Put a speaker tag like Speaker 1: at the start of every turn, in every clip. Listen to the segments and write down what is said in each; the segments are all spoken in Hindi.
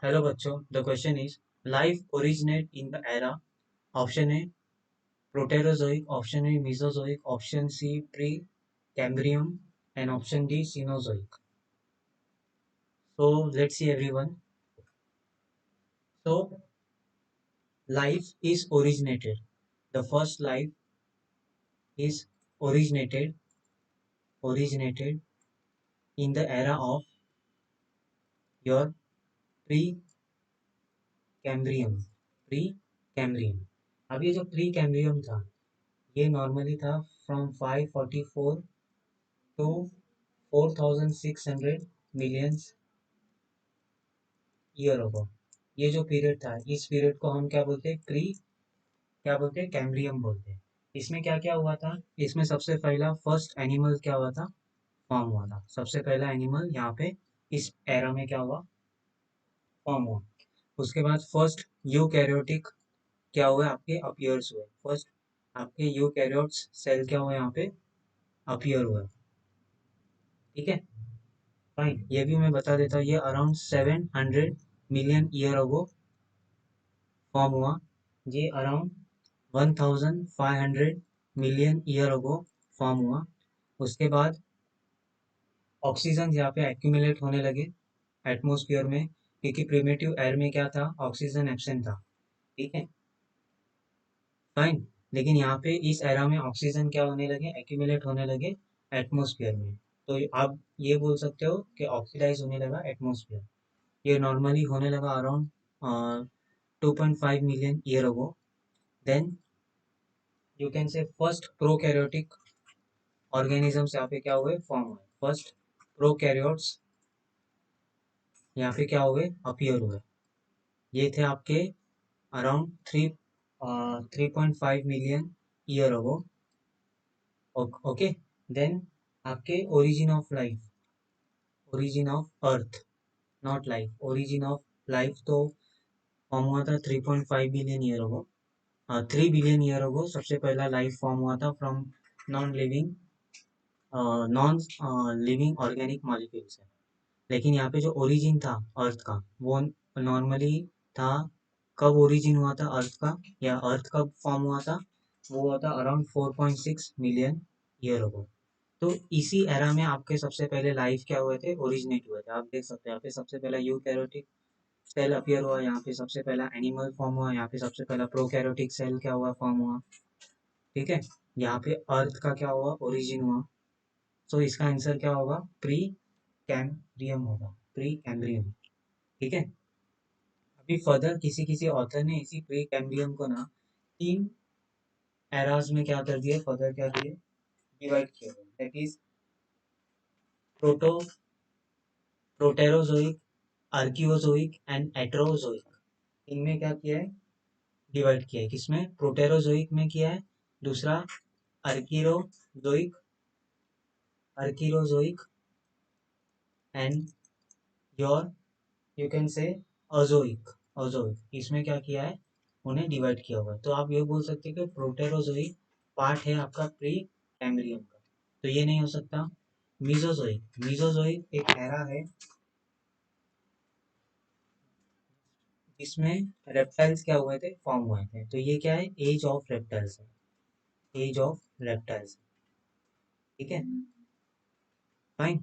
Speaker 1: हेलो बच्चों, the question is life originate in the era. Option A Proterozoic, option A Mesozoic, option C Precambrian and option D Cenozoic. So let's see everyone. So life is originated. The first life is originated in the era of your pre-Cambrian. Pre-Cambrian. अब ये जो प्री कैम्ब्रियम था, ये नॉर्मली था from 544 to 4600 millions year ago. ये जो पीरियड था, इस पीरियड को हम क्या बोलते हैं? क्या बोलते हैं? कैम्ब्रियम बोलते हैं। इसमें क्या क्या हुआ था? इसमें सबसे पहला फर्स्ट एनिमल क्या हुआ था? फॉर्म हुआ था। सबसे पहला एनिमल यहाँ पे इस एरा में क्या हुआ? फॉर्म हुआ। उसके बाद फर्स्ट यूकैरियोटिक क्या हुआ? आपके अपीयर्स हुए। फर्स्ट आपके यूकैरियोट्स सेल क्या हुआ? यहाँ पे अपीयर हुआ। ठीक है, फाइन। ये भी मैं बता देता हूँ, ये अराउंड 700 मिलियन ईयर अगो फॉर्म हुआ। ये अराउंड 1500 मिलियन ईयर अगो फॉर्म हुआ। उसके बाद ऑक्सीजन यहाँ पे एक्यूमुलेट होने लगे एटमॉस्फेयर में, क्योंकि प्रिमिटिव एयर में क्या था? ऑक्सीजन एब्सेंट था। ठीक है, फाइन। लेकिन यहाँ पे इस एरा में ऑक्सीजन क्या होने लगे? एक्यूमुलेट होने लगे एटमॉस्फेयर में। तो आप ये बोल सकते हो कि ऑक्सीडाइज होने लगा एटमॉस्फेयर। ये नॉर्मली होने लगा around 2.5 million year ago. Then you can say first prokaryotic organisms यहाँ पे क्या हुए? फॉर्म हुए। फर्स्ट प्रोकैरियोट्स यहाँ पे क्या हुए? अपीयर हुए। ये थे आपके around 3.5 million year ago. Okay, then आपके origin of earth, not life, origin of life तो फॉर्म हुआ था 3.5 billion year ago. 3 billion year ago सबसे पहला लाइफ फॉर्म हुआ था from non living non living organic molecules है। लेकिन यहाँ पे जो ओरिजिन था अर्थ का, वो नॉर्मली था। कब ओरिजिन हुआ था अर्थ का, या अर्थ कब फॉर्म हुआ था? वो हुआ था अराउंड 4.6 मिलियन ईयर अगो। तो इसी एरा में आपके सबसे पहले लाइफ क्या हुए थे? ओरिजिनेट हुए थे। आप देख सकते हैं यहाँ पे सबसे पहला यूकैरियोटिक सेल अपीयर हुआ, यहाँ पे सबसे पहला एनिमल फॉर्म हुआ, यहाँ पे सबसे पहला प्रोकैरियोटिक सेल क्या हुआ? फॉर्म हुआ। ठीक है, यहाँ पे अर्थ का क्या हुआ? ओरिजिन हुआ। सो इसका आंसर क्या होगा? प्री कैम्ब्रियम होगा, प्री कैम्ब्रियम। ठीक है, अभी फर्दर किसी किसी ऑथर ने इसी प्री कैम्ब्रियम को ना तीन एराज में क्या कर दिया? फर्दर क्या दिए? डिवाइड किया। That is proto proterozoic, archaeozoic and एट्रोजोइक। इनमें क्या किया है? डिवाइड किया है। किसमें? प्रोटेरोजोइक में किया है। दूसरा archaeozoic, archaeozoic and your you can say azoic, अजोइक। इसमें क्या किया है? उन्हें डिवाइड किया हुआ है। तो आप ये बोल सकते हैं कि प्रोटेरोजोइक पार्ट है आपका प्री कैम्ब्रियम का। तो ये नहीं हो सकता। मीजोजोइक, मीजोजोइक एक एरा है जिसमें रेप्टाइल्स क्या हुए थे? फॉर्म हुए थे। तो ये क्या है? एज ऑफ रेप्टाइल्स है, एज ऑफ रेप्टाइल्स। ठीक है, फाइन।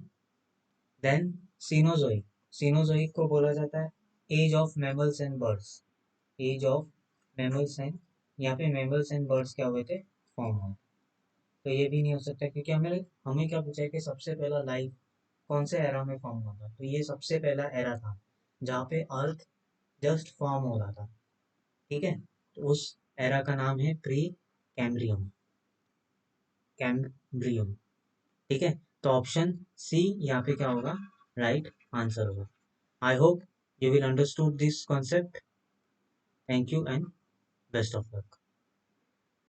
Speaker 1: देन सीनोजोइक, सीनोजोइक को बोला जाता है age of mammals and birds, age of mammals and, यहाँ पे मैमल्स एंड बर्ड्स क्या हुए थे? फॉर्म हुए। तो ये भी नहीं हो सकता, क्योंकि हमें हमें क्या पूछा है कि सबसे पहला लाइफ कौन से एरा में फॉर्म हुआ था? तो ये सबसे पहला एरा था जहाँ पे अर्थ जस्ट फॉर्म हो रहा था। ठीक है, तो उस एरा का नाम है प्री कैम्ब्रियम, कैम्ब्रियम। ठीक है, तो ऑप्शन सी यहाँ पे क्या होगा? राइट आंसर होगा। I hope you will understood this concept. Thank you and best of luck.